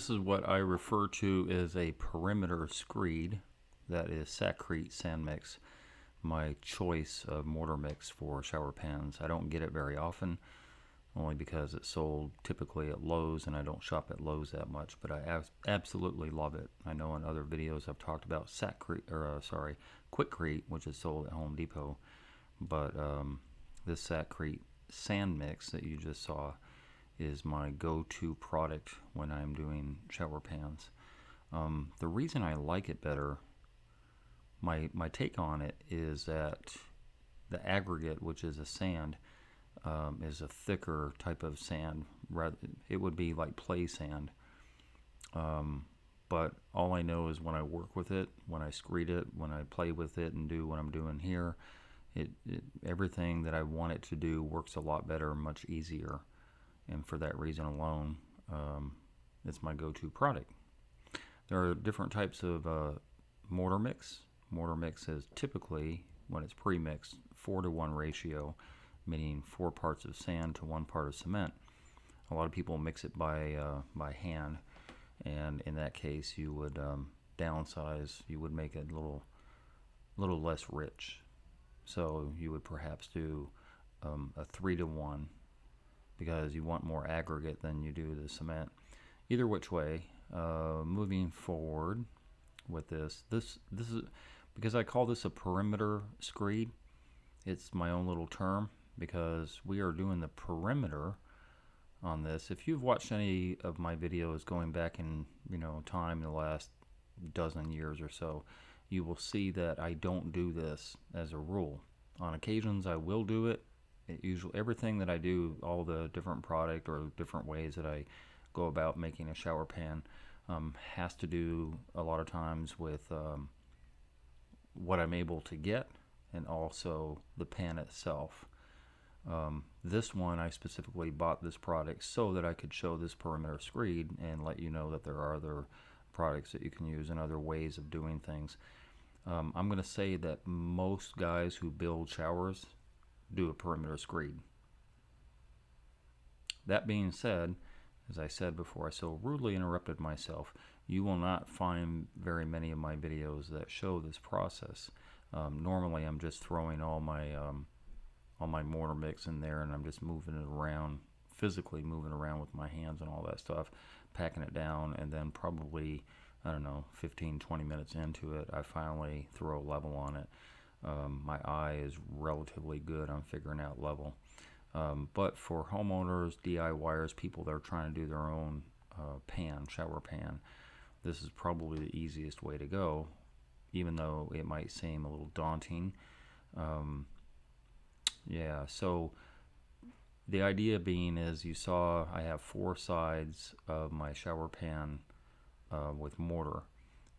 This is what I refer to as a perimeter screed. That is Sakrete sand mix, my choice of mortar mix for shower pans. I don't get it very often, only because it's sold typically at Lowe's, and I don't shop at Lowe's that much, but I absolutely love it. I know in other videos I've talked about Quikrete, which is sold at Home Depot, but this Sakrete sand mix that you just saw is my go-to product when I'm doing shower pans. The reason I like it better, my take on it, is that the aggregate, which is a sand, is a thicker type of sand. Rather, it would be like play sand. But all I know is when I work with it, when I screed it, when I play with it and do what I'm doing here, everything that I want it to do works a lot better, much easier. And for that reason alone, it's my go-to product. There are different types of mortar mix. Mortar mix is typically, when it's pre-mixed, 4-to-1 ratio, meaning 4 parts of sand to 1 part of cement. A lot of people mix it by hand, and in that case, you would downsize. You would make it a little less rich. So you would perhaps do a 3-to-1. Because you want more aggregate than you do the cement. Either which way, moving forward with this is because I call this a perimeter screed. It's my own little term because we are doing the perimeter on this. If you've watched any of my videos going back in time in the last dozen years or so, you will see that I don't do this as a rule. On occasions I will do it. Usually everything that I do, all the different product or different ways that I go about making a shower pan, has to do a lot of times with what I'm able to get and also the pan itself. This one, I specifically bought this product so that I could show this perimeter screed and let you know that there are other products that you can use and other ways of doing things. I'm going to say that most guys who build showers do a perimeter screed. That being said, as I said before, I so rudely interrupted myself, you will not find very many of my videos that show this process. Normally I'm just throwing all my mortar mix in there and I'm just moving it around, physically moving around with my hands and all that stuff, packing it down, and then probably, I don't know, 15-20 minutes into it, I finally throw a level on it. My eye is relatively good on figuring out level. But for homeowners, DIYers, people that are trying to do their own shower pan, this is probably the easiest way to go, even though it might seem a little daunting. So the idea being is, you saw I have 4 sides of my shower pan with mortar.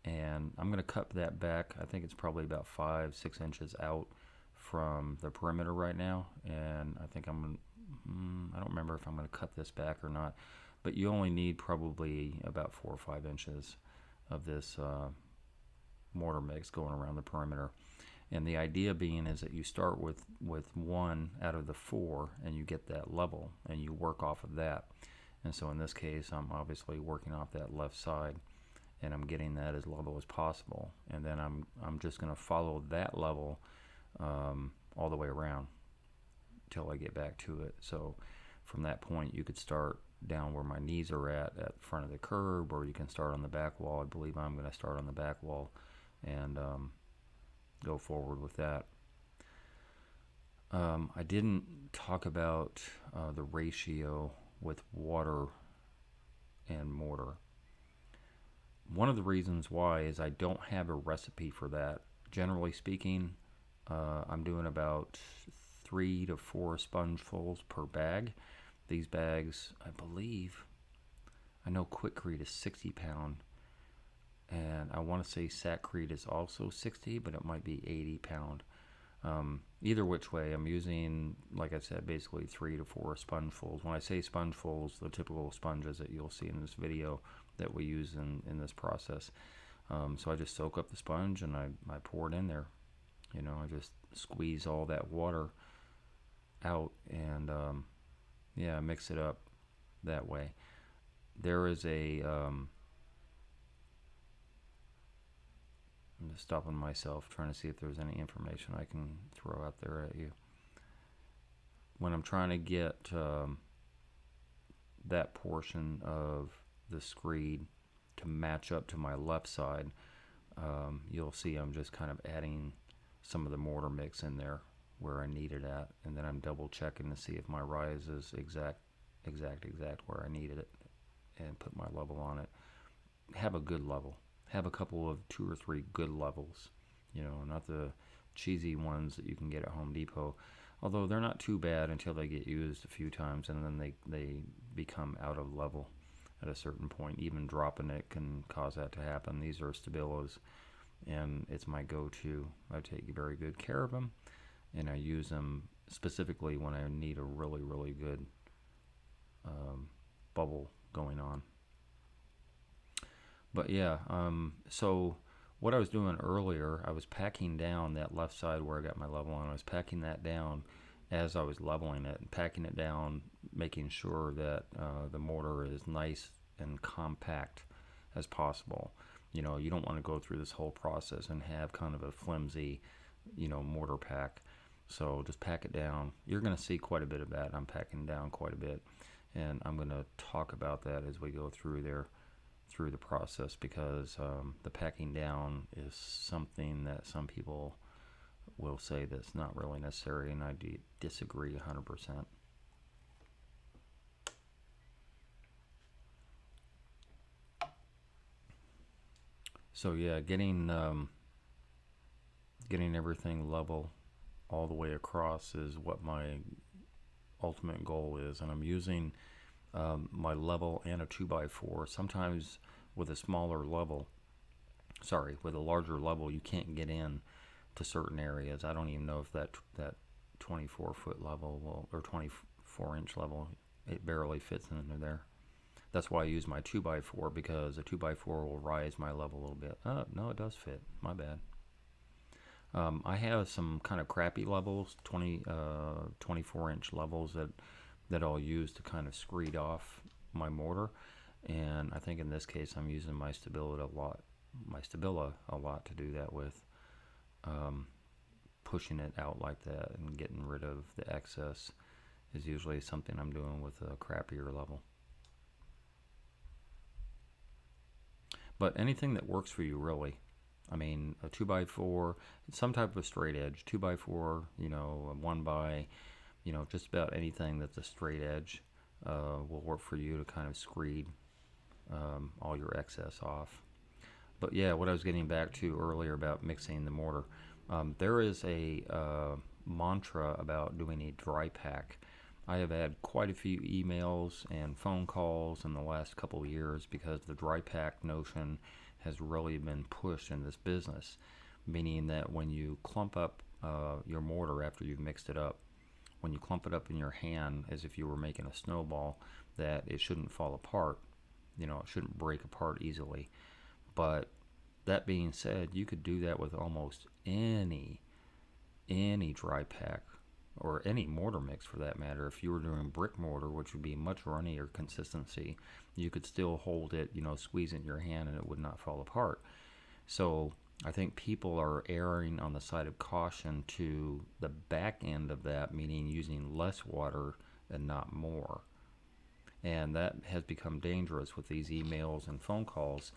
And I'm going to cut that back. I think it's probably about 5-6 inches out from the perimeter right now. And I think I don't remember if I'm going to cut this back or not. But you only need probably about 4 or 5 inches of this mortar mix going around the perimeter. And the idea being is that you start with 1 out of the 4 and you get that level and you work off of that. And so in this case, I'm obviously working off that left side, and I'm getting that as level as possible, and then I'm just going to follow that level all the way around till I get back to it. So from that point, you could start down where my knees are at front of the curb, or you can start on the back wall. I believe I'm going to start on the back wall and go forward with that. I didn't talk about the ratio with water and mortar. One of the reasons why is I don't have a recipe for that. Generally speaking, I'm doing about 3 to 4 spongefuls per bag. These bags, I know Quikrete is 60 pound, and I want to say Sakrete is also 60, but it might be 80 pound. Either which way, I'm using, like I said, basically 3 to 4 spongefuls. When I say spongefuls, the typical sponges that you'll see in this video that we use in this process. So I just soak up the sponge and I pour it in there. I just squeeze all that water out and mix it up that way. There is a I'm just stopping myself, trying to see if there's any information I can throw out there at you. When I'm trying to get that portion of the screed to match up to my left side, you'll see I'm just kind of adding some of the mortar mix in there where I need it at, and then I'm double checking to see if my rise is exact where I needed it, and put my level on it. Have a good level. Have a couple of 2 or 3 good levels, not the cheesy ones that you can get at Home Depot, although they're not too bad until they get used a few times, and then they become out of level at a certain point. Even dropping it can cause that to happen. These are Stabilos, and it's my go-to. I take very good care of them, and I use them specifically when I need a really, really good bubble going on. But yeah, so what I was doing earlier, I was packing down that left side where I got my level on. I was packing that down as I was leveling it, and packing it down, making sure that the mortar is nice and compact as possible. You don't want to go through this whole process and have kind of a flimsy, mortar pack. So just pack it down. You're going to see quite a bit of that. I'm packing down quite a bit, and I'm going to talk about that as we go through the process, because the packing down is something that some people will say that's not really necessary, and I disagree 100%. So yeah, getting everything level all the way across is what my ultimate goal is, and I'm using my level and a 2x4. Sometimes with a larger level, you can't get in to certain areas. I don't even know if that 24-foot level or 24-inch level, it barely fits into there. That's why I use my 2x4, because a 2x4 will rise my level a little bit. Oh, no, it does fit. My bad. I have some kind of crappy levels, 24-inch levels that I'll use to kind of screed off my mortar, and I think in this case I'm using my Stabila a lot to do that with, pushing it out like that and getting rid of the excess is usually something I'm doing with a crappier level. But anything that works for you, really. I mean, a 2x4, some type of straight edge, 2x4, a 1x, just about anything that's a straight edge will work for you to kind of screed all your excess off. But yeah, what I was getting back to earlier about mixing the mortar, there is a mantra about doing a dry pack. I have had quite a few emails and phone calls in the last couple of years because the dry pack notion has really been pushed in this business, meaning that when you clump up your mortar after you've mixed it up, when you clump it up in your hand as if you were making a snowball, that it shouldn't fall apart. It shouldn't break apart easily. But that being said, you could do that with almost any dry pack, or any mortar mix for that matter. If you were doing brick mortar, which would be much runnier consistency, you could still hold it, squeeze it in your hand, and it would not fall apart. So I think people are erring on the side of caution to the back end of that, meaning using less water and not more. And that has become dangerous with these emails and phone calls.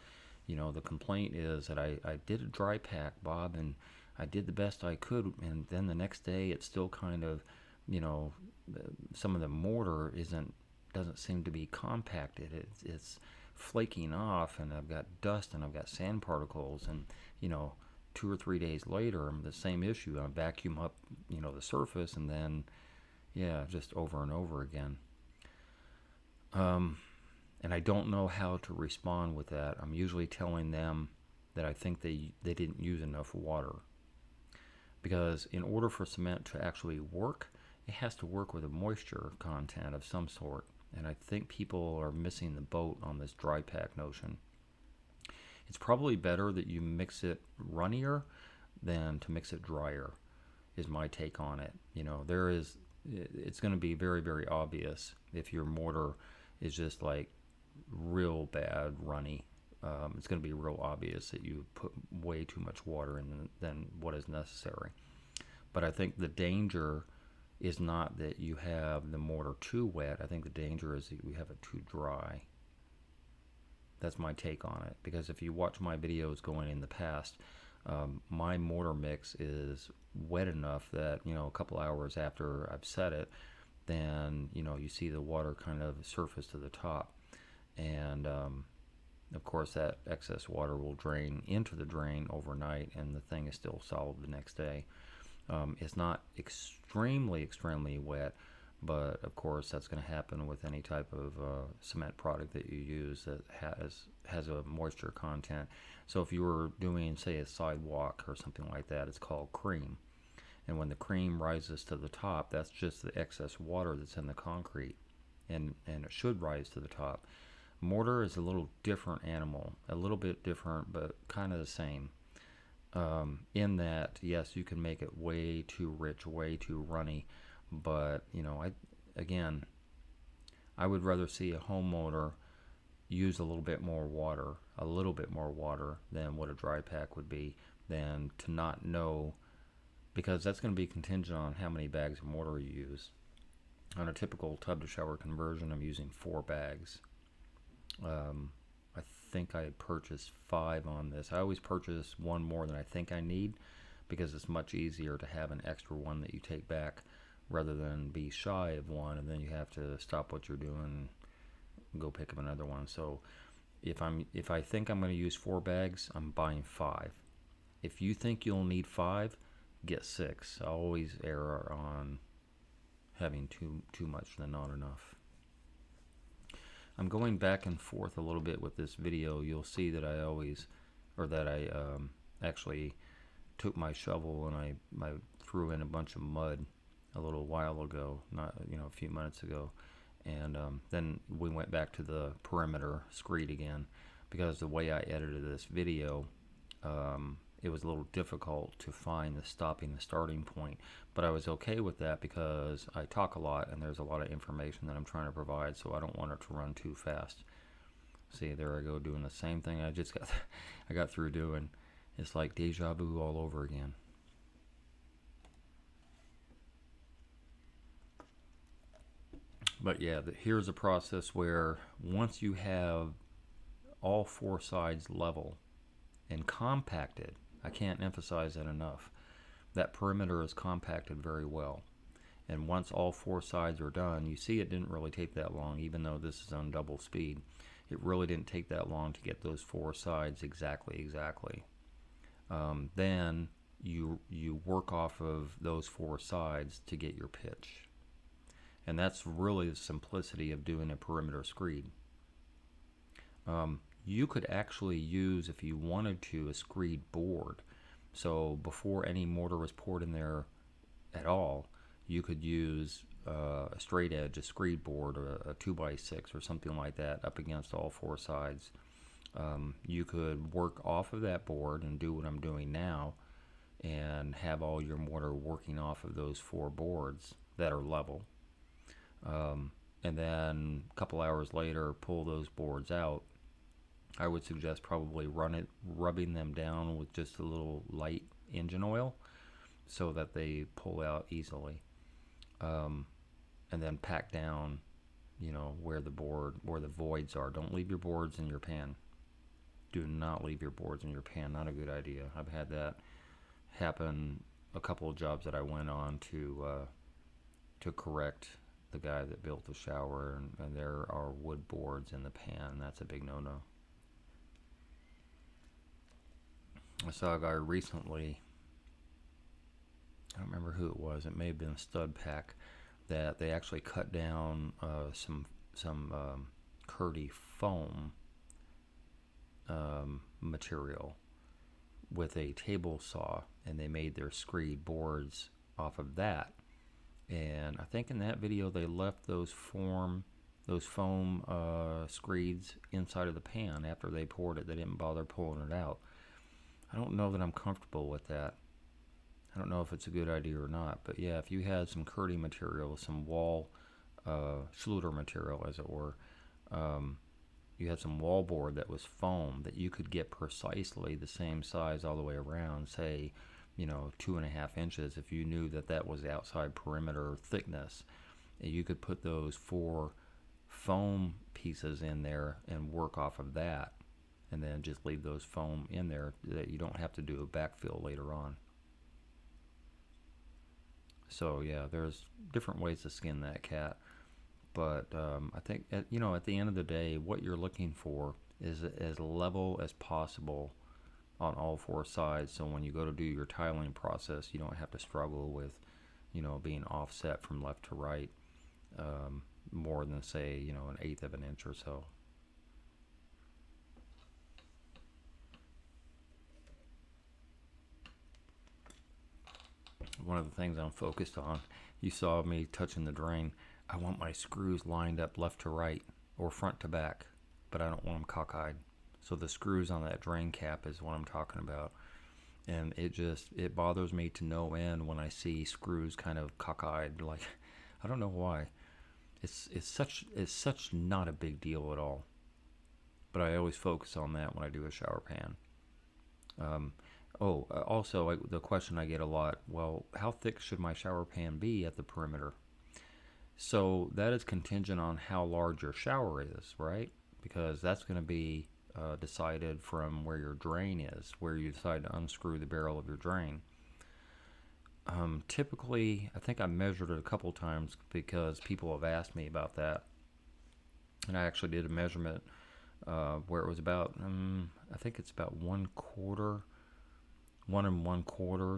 The complaint is that I did a dry pack, Bob, and I did the best I could, and then the next day it's still kind of, some of the mortar doesn't seem to be compacted. It's flaking off, and I've got dust and I've got sand particles, and 2 or 3 days later, I'm the same issue. I vacuum up, the surface, and then just over and over again. And I don't know how to respond with that. I'm usually telling them that I think they didn't use enough water. Because in order for cement to actually work, it has to work with a moisture content of some sort. And I think people are missing the boat on this dry pack notion. It's probably better that you mix it runnier than to mix it drier, is my take on it. It's going to be very, very obvious if your mortar is just like real bad runny, it's going to be real obvious that you put way too much water in than what is necessary. But I think the danger is not that you have the mortar too wet. I think the danger is that you have it too dry. That's my take on it. Because if you watch my videos going in the past, my mortar mix is wet enough that, a couple hours after I've set it, then, you see the water kind of surface to the top. And, of course, that excess water will drain into the drain overnight, and the thing is still solid the next day. It's not extremely wet, but of course that's going to happen with any type of cement product that you use that has a moisture content. So if you were doing, say, a sidewalk or something like that, it's called cream. And when the cream rises to the top, that's just the excess water that's in the concrete, and it should rise to the top. Mortar is a little different animal, a little bit different, but kind of the same. In that, yes, you can make it way too rich, way too runny, but I would rather see a homeowner use a little bit more water than what a dry pack would be, than to not know, because that's going to be contingent on how many bags of mortar you use. On a typical tub to shower conversion, I'm using 4 bags. I think I purchased 5 on this. I always purchase one more than I think I need, because it's much easier to have an extra one that you take back rather than be shy of one and then you have to stop what you're doing and go pick up another one. So if I think I'm going to use 4 bags, I'm buying 5. If you think you'll need 5, get 6. I always err on having too much than not enough. I'm going back and forth a little bit with this video. You'll see that I actually took my shovel and I threw in a bunch of mud a little while ago, not a few minutes ago, and then we went back to the perimeter screed again, because the way I edited this video, it was a little difficult to find the starting point, but I was okay with that because I talk a lot and there's a lot of information that I'm trying to provide, so I don't want it to run too fast. See, there I go doing the same thing I got through doing. It's like deja vu all over again. But yeah, here's a process where once you have all 4 sides level and compacted, I can't emphasize that enough, that perimeter is compacted very well. And once all 4 sides are done, you see it didn't really take that long, even though this is on double speed. It really didn't take that long to get those 4 sides exactly. Then you work off of those 4 sides to get your pitch. And that's really the simplicity of doing a perimeter screed. You could actually use, if you wanted to, a screed board. So before any mortar was poured in there at all, you could use a straight edge, a screed board, or a 2x6 or something like that up against all 4 sides. You could work off of that board and do what I'm doing now and have all your mortar working off of those 4 boards that are level. And then a couple hours later, pull those boards out. I would suggest probably rubbing them down with just a little light engine oil so that they pull out easily. And then pack down, where the voids are. Don't leave your boards in your pan. Do not leave your boards in your pan. Not a good idea. I've had that happen a couple of jobs that I went on to correct the guy that built the shower, and there are wood boards in the pan. That's a big no-no. I saw a guy recently, I don't remember who it was, it may have been Stud Pack, that they actually cut down some Curdy foam material with a table saw, and they made their screed boards off of that. And I think in that video they left those foam screeds inside of the pan after they poured it. They didn't bother pulling it out. I don't know that I'm comfortable with that. I don't know if it's a good idea or not. But yeah, if you had some Curdy material, some wall Schluter material, as it were, you had some wallboard that was foam that you could get precisely the same size all the way around, say, 2.5 inches. If you knew that that was the outside perimeter thickness, you could put those 4 foam pieces in there and work off of that, and then just leave those foam in there that you don't have to do a backfill later on. So yeah, there's different ways to skin that cat, but I think at the end of the day, what you're looking for is as level as possible on all 4 sides, so when you go to do your tiling process, you don't have to struggle with being offset from left to right more than, say, 1/8 of an inch or so. One of the things I'm focused on, you saw me touching the drain, I want my screws lined up left to right or front to back, but I don't want them cockeyed. So the screws on that drain cap is what I'm talking about. And it bothers me to no end when I see screws kind of cockeyed. Like, I don't know why. It's such not a big deal at all. But I always focus on that when I do a shower pan. Also, the question I get a lot, well, how thick should my shower pan be at the perimeter? So that is contingent on how large your shower is, right? Because that's going to be decided from where your drain is, where you decide to unscrew the barrel of your drain. Typically, I think I measured it a couple times because people have asked me about that. And I actually did a measurement where it was about, I think it's about 1/4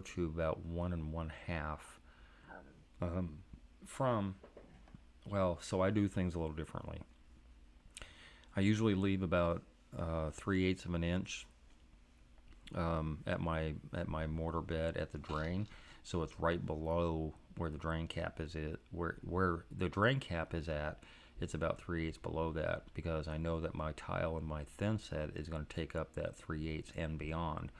to about 1 1/2 from, well, so I do things a little differently. I usually leave about 3/8 of an inch at my mortar bed at the drain, so it's right below where the drain cap is. Where the drain cap is at, it's about 3/8 below that, because I know that my tile and my thin set is going to take up that 3/8 and beyond,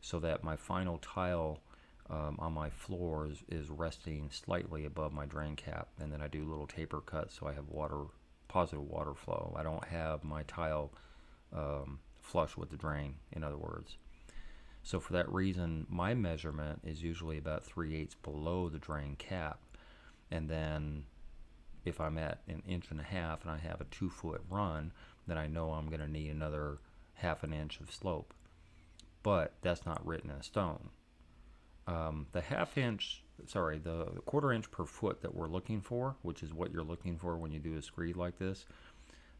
so that my final tile on my floor is resting slightly above my drain cap, and then I do little taper cuts so I have positive water flow. I don't have my tile flush with the drain, in other words. So for that reason, my measurement is usually about 3/8 below the drain cap, and then if I'm at 1.5 inches and I have a 2-foot run, then I know I'm going to need another 1/2 inch of slope. But that's not written in stone. The 1/4 inch per foot that we're looking for, which is what you're looking for when you do a screed like this,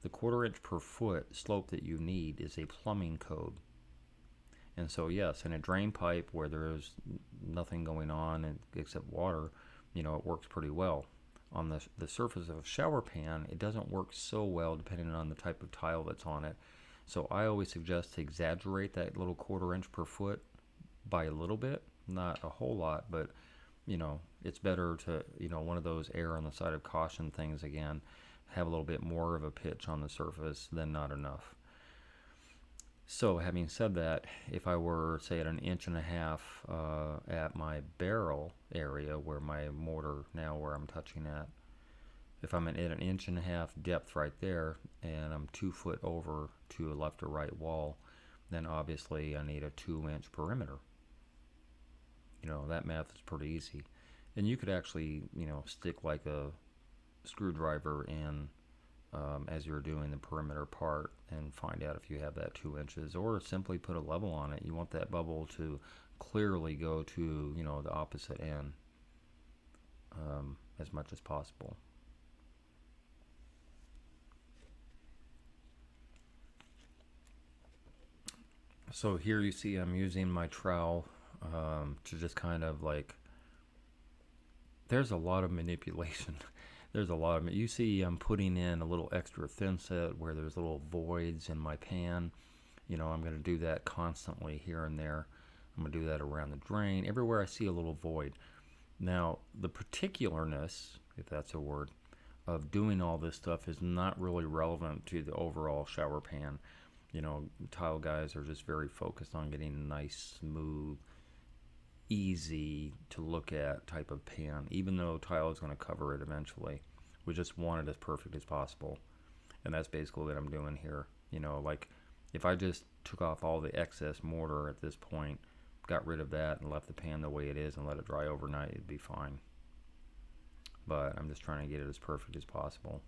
the 1/4 inch per foot slope that you need is a plumbing code. And so yes, in a drain pipe where there's nothing going on except water, it works pretty well. On the surface of a shower pan, it doesn't work so well depending on the type of tile that's on it. So I always suggest to exaggerate that little 1/4 inch per foot by a little bit, not a whole lot, but it's better to, one of those err on the side of caution things again, have a little bit more of a pitch on the surface than not enough. So having said that, if I were, say, at 1.5 inches at my barrel area where my mortar, now where I'm touching at, if I'm at 1.5 inches depth right there and I'm 2 foot over to a left or right wall, then obviously I need a 2-inch perimeter. That math is pretty easy. And you could actually, stick like a screwdriver in as you're doing the perimeter part and find out if you have that 2 inches, or simply put a level on it. You want that bubble to clearly go to, the opposite end as much as possible. So here you see I'm using my trowel to just kind of like, there's a lot of manipulation. You see I'm putting in a little extra thin set where there's little voids in my pan. I'm going to do that constantly here and there. I'm going to do that around the drain, everywhere I see a little void. Now, the particularness, if that's a word, of doing all this stuff is not really relevant to the overall shower pan. Tile guys are just very focused on getting a nice, smooth, easy to look at type of pan, even though tile is going to cover it eventually. We just want it as perfect as possible, and that's basically what I'm doing here. You know, like if I just took off all the excess mortar at this point, got rid of that and left the pan the way it is and let it dry overnight, it'd be fine. But I'm just trying to get it as perfect as possible.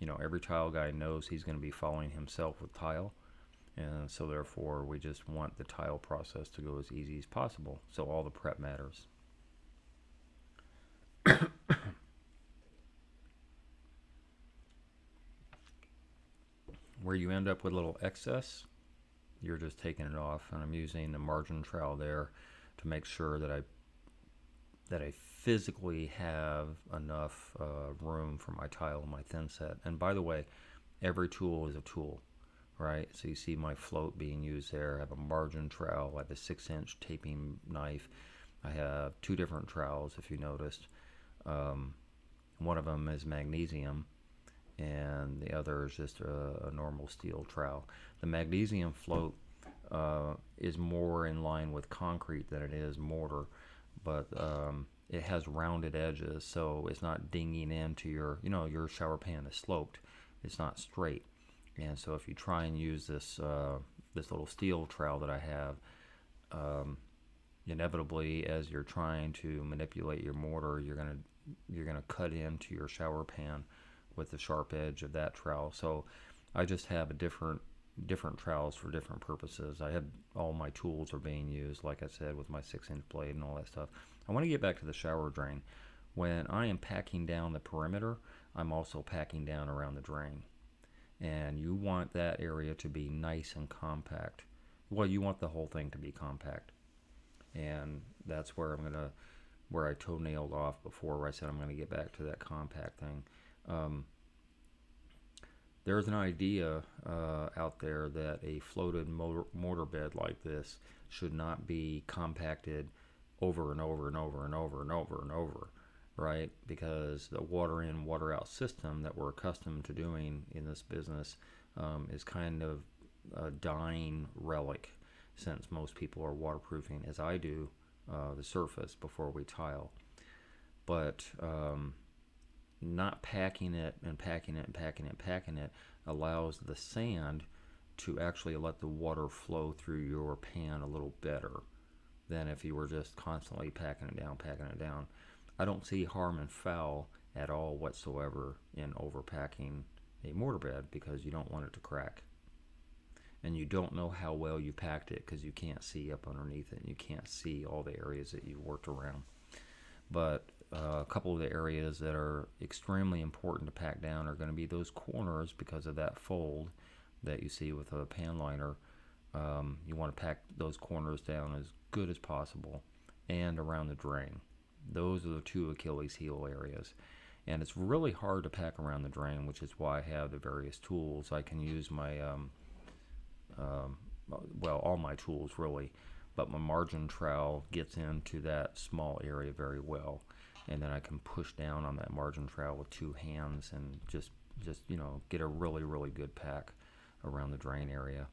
You know, every tile guy knows he's going to be following himself with tile, and so therefore we just want the tile process to go as easy as possible, so all the prep matters. Where you end up with a little excess, you're just taking it off, and I'm using the margin trowel there to make sure that I physically have enough room for my tile and my thin set. And by the way, every tool is a tool, right? So you see my float being used there. I have a margin trowel, I have a 6-inch taping knife. I have 2 different trowels, if you noticed. One of them is magnesium, and the other is just a normal steel trowel. The magnesium float is more in line with concrete than it is mortar, but it has rounded edges, so it's not dinging into your, you know, your shower pan is sloped. It's not straight. And so if you try and use this this little steel trowel that I have, inevitably, as you're trying to manipulate your mortar, you're gonna cut into your shower pan with the sharp edge of that trowel. So I just have a different trowels for different purposes. I have all my tools are being used, like I said, with my 6-inch blade and all that stuff. I want to get back to the shower drain. When I am packing down the perimeter, I'm also packing down around the drain. And you want that area to be nice and compact. Well, you want the whole thing to be compact. And that's where where I toenailed off before, where I said I'm going to get back to that compact thing. There's an idea out there that a floated mortar bed like this should not be compacted over and over and over and over and over and over, right? Because the water in, water out system that we're accustomed to doing in this business is kind of a dying relic, since most people are waterproofing, as I do, the surface before we tile. But not packing it and packing it and packing it and packing it allows the sand to actually let the water flow through your pan a little better than if you were just constantly packing it down, packing it down. I don't see harm and foul at all whatsoever in overpacking a mortar bed, because you don't want it to crack. And you don't know how well you packed it because you can't see up underneath it, and you can't see all the areas that you've worked around. But a couple of the areas that are extremely important to pack down are going to be those corners, because of that fold that you see with a pan liner. You want to pack those corners down as good as possible, and around the drain. Those are the 2 Achilles heel areas. And it's really hard to pack around the drain, which is why I have the various tools. I can use my, well, all my tools really, but my margin trowel gets into that small area very well. And then I can push down on that margin trowel with 2 hands and just you know, get a really good pack around the drain area.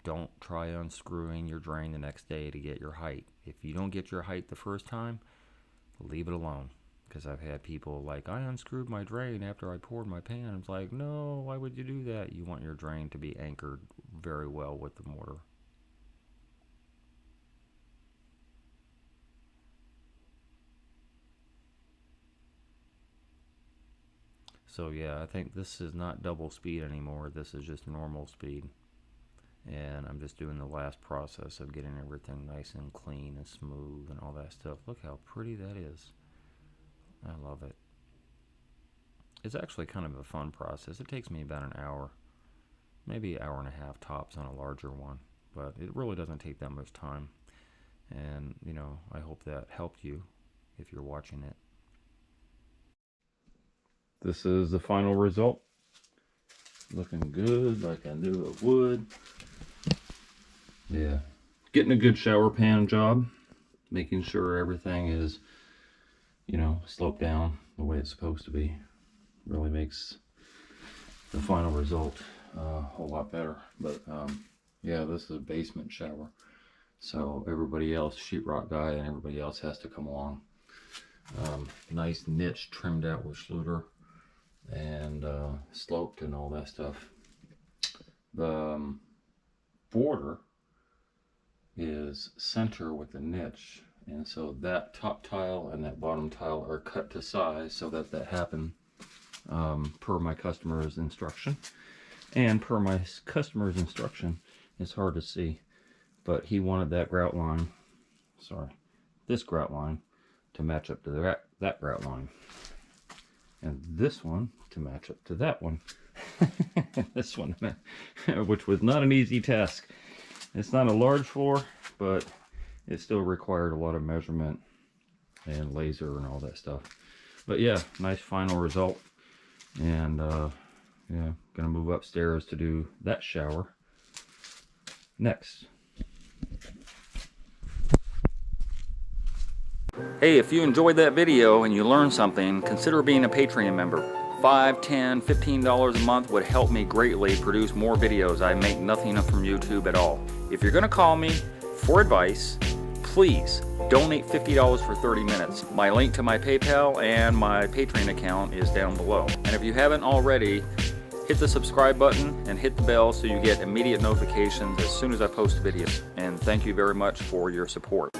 Don't try unscrewing your drain the next day to get your height. If you don't get your height the first time, leave it alone. Because I've had people like, I unscrewed my drain after I poured my pan. It's like, no, why would you do that? You want your drain to be anchored very well with the mortar. So yeah, I think this is not double speed anymore. This is just normal speed. And I'm just doing the last process of getting everything nice and clean and smooth and all that stuff. Look how pretty that is. I love it. It's actually kind of a fun process. It takes me about an hour, maybe an hour and a half tops on a larger one, but it really doesn't take that much time. And, you know, I hope that helped you if you're watching it. This is the final result. Looking good, like I knew it would. Yeah, getting a good shower pan job, making sure everything is, you know, sloped down the way it's supposed to be. Really makes the final result a whole lot better. But yeah, this is a basement shower, so everybody else, sheetrock guy and everybody else, has to come along. Nice niche trimmed out with Schluter and sloped and all that stuff. The border is center with a niche, and so that top tile and that bottom tile are cut to size so that happened per my customer's instruction. And per my customer's instruction, it's hard to see, but he wanted that grout line, this grout line to match up to that grout line, and this one to match up to that one. This one, which was not an easy task. It's not a large floor, but it still required a lot of measurement and laser and all that stuff. But yeah, nice final result. And yeah, gonna move upstairs to do that shower next. Hey, if you enjoyed that video and you learned something, consider being a Patreon member. $5, $10, $15 a month would help me greatly produce more videos. I make nothing from YouTube at all. If you're gonna call me for advice, please donate $50 for 30 minutes. My link to my PayPal and my Patreon account is down below. And if you haven't already, hit the subscribe button and hit the bell so you get immediate notifications as soon as I post videos. And thank you very much for your support.